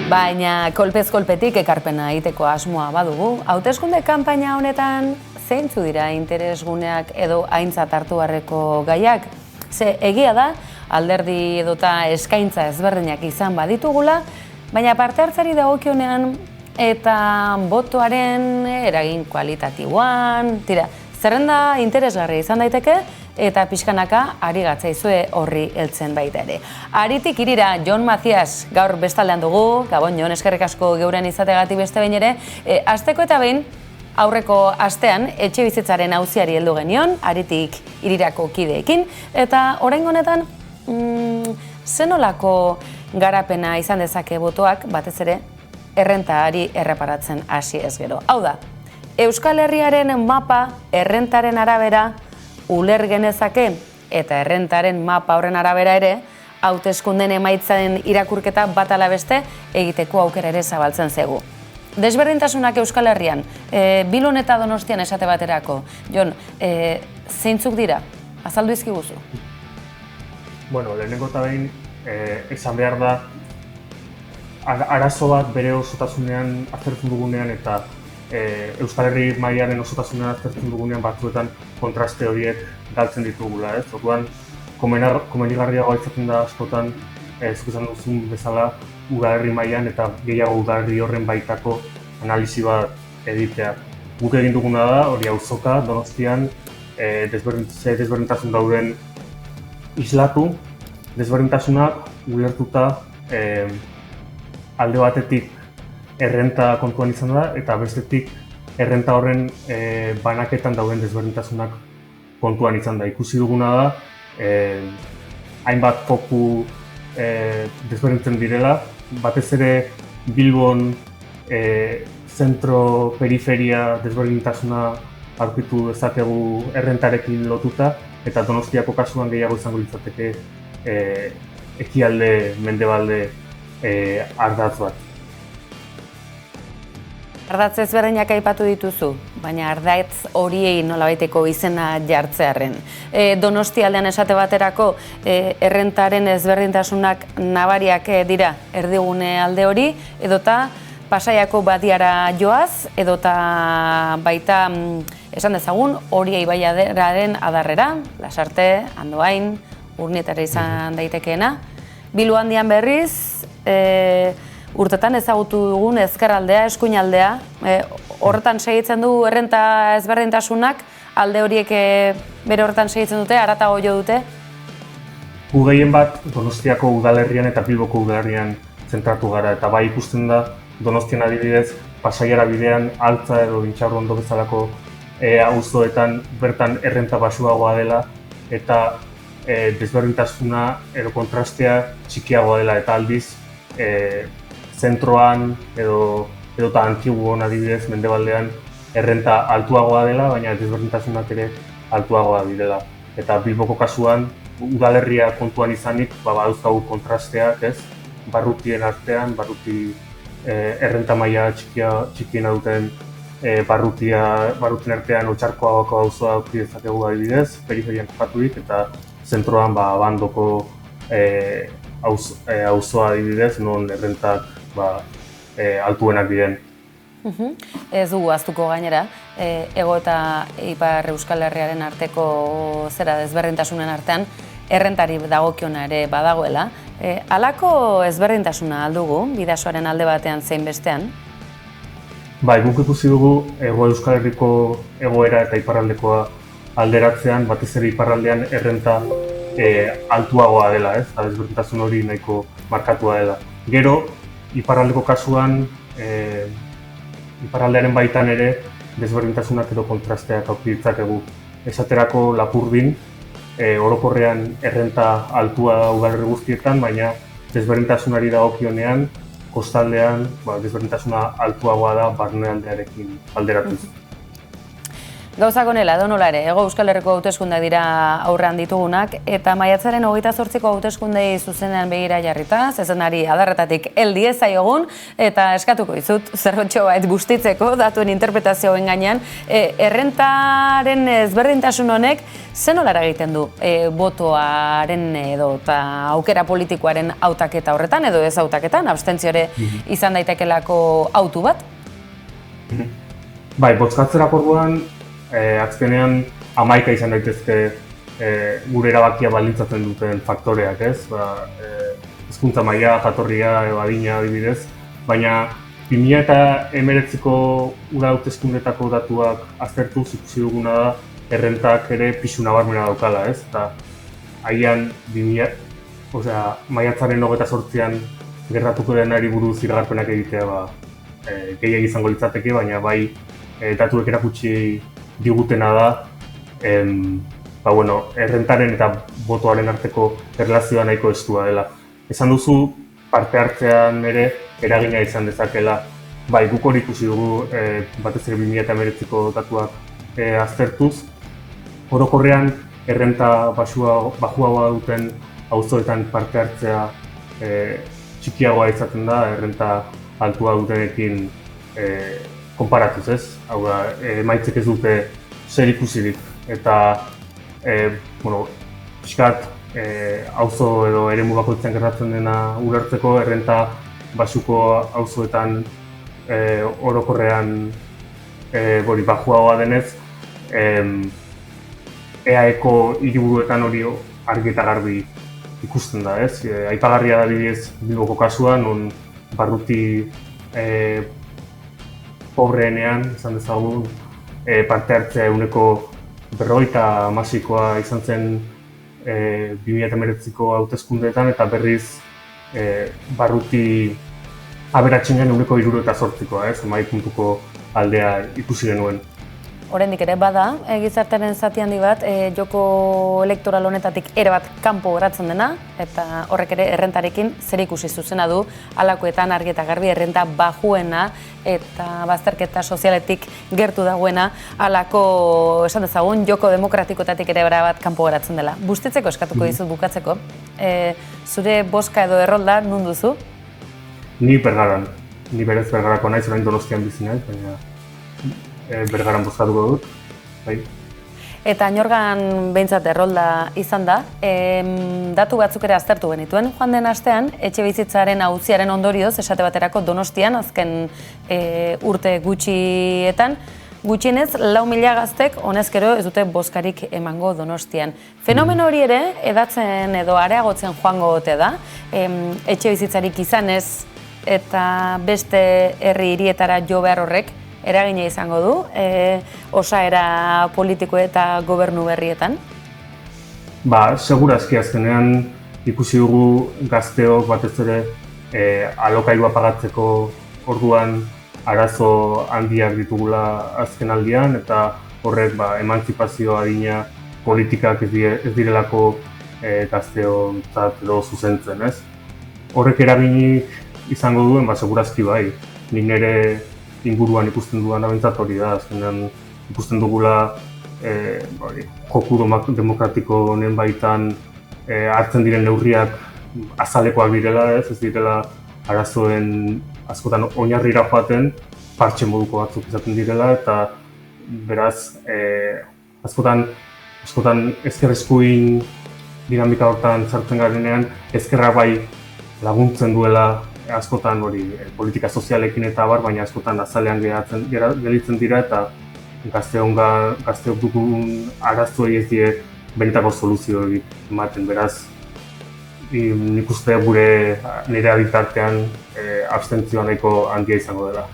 Baina kolpez kolpetik ekarpena egiteko asmoa badugu. Hauteskunde kanpaina honetan zeintzu dira interesguneak edo aintzat hartu beharreko gaiak? Ze egia da, alderdi edota eskaintza ezberdinak izan baditugula, baina parte hartzari dagokionean eta botoaren eragin kualitatiboan, zerrenda interesgarria izan daiteke, eta pixkanaka ari gatzaizue horri heltzen baita ere. Aritik hirira, Jon Macias gaur bestaldean dugu, Gabon Jon, eskerrik asko geurean izateagatik beste behin ere. Asteko eta behin, aurreko astean etxe bizitzaren auziari heldu genion, Aritik hirirako kideekin, eta oraingo honetan zenolako garapena izan dezake botoak, batez ere, errentari erreparatzen hasi ez gero. Hau da, Euskal Herriaren mapa errentaren arabera uler genezake eta errentaren mapa horren arabera ere, hauteskunden emaitzaren irakurketa bat ala beste egiteko aukera ere zabaltzen zegu. Desberdintasunak Euskal Herrian, Bilbon eta Donostian esate baterako. Jon, zeintzuk dira? Azaldu izkiguzu. Bueno, lehenengo eta behin, esan behar da, arazo bat bere osotasunean aztertzen dugunean eta Euskal Herri mailaren osotasunean aztertzen dugunean batzuetan kontraste horiek galtzen ditugula, ez? Orduan, komenigarriagoa izaten da askotan, zuk esan duzun bezala, udalerri mailan eta gehiago udalerri horren baitako analisi bat egitea. Guk egin duguna da, hori auzoka, Donostian, desberdintasun dauden islatu, desberdintasunak ulertuta alde batetik errenta kontuan izan da, eta bestetik errenta horren banaketan dauden desberdintasunak kontuan izan da. Ikusi duguna da, hainbat foku desberdintzen direla, batez ere Bilbon zentro-periferia desberdintasuna aurkitu dezakegu errentarekin lotuta, eta Donostiako kasuan gehiago izango litzateke ekialde, mendebalde ardatz bat. Ardatz ezberdinak aipatu dituzu, baina ardatz horiei nolabaiteko izena jartzearren. Donostialdean esate baterako errentaren ezberdintasunak nabariak dira erdigune alde hori, edota Pasaiako badiara joaz, edota baita esan dezagun hori ibaiaren adarrera, Lasarte, Andoain, Urnietara izan daitekeena. Bilboandian berriz, urtetan ezagutu dugun ezkerraldea, eskuinaldea, horretan segitzen du errenta ezberdintasunak, alde horiek bere horretan segitzen dute, haratago jo dute? Gu gehien bat Donostiako udalerrian eta Bilboko udalerrian zentratu gara, eta bai ikusten da Donostian adibidez, Pasaiara bidean, Altza edo Intxaurrondo bezalako auzoetan bertan errenta baxuagoa dela, eta desberdintasuna edo kontrastea txikiagoa dela, eta aldiz zentroan edota Antiguon adibidez, mendebaldean errenta altuagoa dela, baina desberdintasunak ere altuagoa direla. Eta Bilboko kasuan, udalerria kontuan izanik, badauzkagu kontrasteak, ez? Barrutien artean, errenta maila txikiena duten barrutien artean Otxarkoagako auzoa aurki dezakegu adibidez, periferian kokaturik, eta zentroan Abandoko auzoa adibidez, non errentak altuenak diren. Ez dugu ahaztuko gainera, Hego eta Ipar Euskal Herriaren arteko zera desberdintasunen artean, errentari dagokiona ere badagoela. Halako ezberdintasuna aldugu, bidasoaren alde batean zein bestean? Bai, guk ikusi dugu Hego Euskal Herriko egoera eta iparraldekoa alderatzean, batez ere iparraldean errenta altuagoa dela, ez? Eta desberdintasun hori nahiko markatua dela. Gero, iparraldeko kasuan, iparraldearen baitan ere desberdintasunak edo kontrasteak aurki ditzakegu. Esaterako Lapurdin, orokorrean errenta altua da udalerri guztietan, baina desberdintasunari dagokionean, kostaldean desberdintasuna altuagoa da barnealdearekin alderatuz. Gauzak honela, edonola ere, Hego Euskal Herriko hauteskundeak dira aurrean ditugunak, eta maiatzaren 28ko hauteskundei zuzenean begira jarrita, zezenari adarretatik heldi ez zaiogun, eta eskatuko dizut zerrotxo bait bustitzeko datuen interpretazioen gainean, errentaren ezberdintasun honek zenolara egiten du botoaren edo eta aukera politikoaren hautaketa horretan, edo ez hautaketan, abstentziore izan daitekelako hautu bat? Bai, bozkatzerako orduan, azkenean 11 izan daitezke gure erabakia baldintzatzen duten faktoreak, ez? Hezkuntza maila, jatorria, adina adibidez, baina 2019ko uda hauteskundetako datuak aztertuz ikusi duguna da errentak ere pisu nabarmena daukala, ez? Eta haian maiatzaren 28an gertatuko denari buruz iragarpenak egitea gehiago izango litzateke, baina bai datuek erakutsi digutena da errentaren eta botoaren arteko erlazioa nahiko estua dela. Esan duzu parte hartzean ere eragina izan dezakela. Bai, guk hori ikusi dugu batez ere 2019ko datuak aztertuz. Orokorrean errenta baxuagoa duten auzoetan parte hartzea txikiagoa izaten da, errenta altua dutenekin konparatuz, ez? Hau da, emaitzek ez dute zer ikusirik eta pixkat auzo edo eremu bakoitzean gertatzen dena ulertzeko errenta baxuko auzoetan orokorrean baxuagoa denez EAeko hiriburuetan hori argi eta garbi ikusten da, ez? Aipagarria da adibidez Bilboko kasuan, non barruti pobreenean, izan dezagun, parte hartzea 50%koa izan zen 2019ko hauteskundeetan eta berriz barruti aberatsenean 78%koa, ez? 10 puntuko aldea ikusi genuen. Oraindik ere bada, gizartearen zati handi bat, joko elektoral honetatik ere bat kanpo geratzen dena, eta horrek ere errentarekin zerikusi zuzena du, halakoetan argi eta garbi errenta bajuena eta bazterketa sozialetik gertu dagoena, halako esan dezagun joko demokratikoetatik ere bat kanpo geratzen dela. Bustitzeko eskatuko dizut bukatzeko, zure boska edo errolda non duzu? Ni Bergaran, ni berez Bergarako naiz, orain Donostian bizi naiz, baina Bergaran bozkatuko dut, bai. Eta Añorgan behintzat errolda izan da, datu batzuk ere aztertu genituen. Joan den astean, etxebizitzaren auziaren ondorioz, esate baterako Donostian, azken urte gutxietan, gutxienez 4.000 gaztek honezkero ez dute bozkarik emango Donostian. Fenomeno hori ere, edatzen edo areagotzen joango ote da, etxebizitzarik izanez eta beste herri hirietara jo behar horrek, eragina izango du, osaera politiko eta gobernu berrietan? Segurazki azkenean ikusi dugu gazteok batez ere alokairua pagatzeko orduan arazo handiak ditugula azken aldian eta horrek emantzipazio adina politikak ez direlako gazteontzat edo zuzentzen, ez? Horrek eraginik izango duen, segurazki bai. Nik nire inguruan ikusten dudana behintzat hori da, azkenean ikusten dugula joku demokratiko honen baitan hartzen diren neurriak azalekoak direla, ez direla arazoen askotan oinarrira joaten, partxe moduko batzuk izaten direla, eta beraz askotan ezker eskuin dinamika hortan sartzen garenean, ezkerra bai laguntzen duela askotan hori politika sozialekin eta baina askotan azalean gelditzen dira eta gazteok dugun arazoei ez die benetako soluziorik ematen, beraz nik uste nire aditartean abstentzioa nahiko handia izango dela.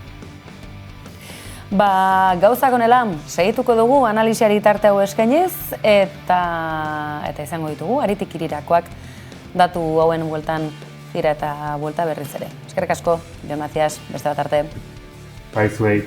Gauzak honela, segituko dugu analisiari tarte hau eskainiz eta izango ditugu, haritik irirakoak datu hauen bueltan dira eta buelta berriz ere. Eskerrik asko, Jon Macias, beste bat arte. Bai, zuei.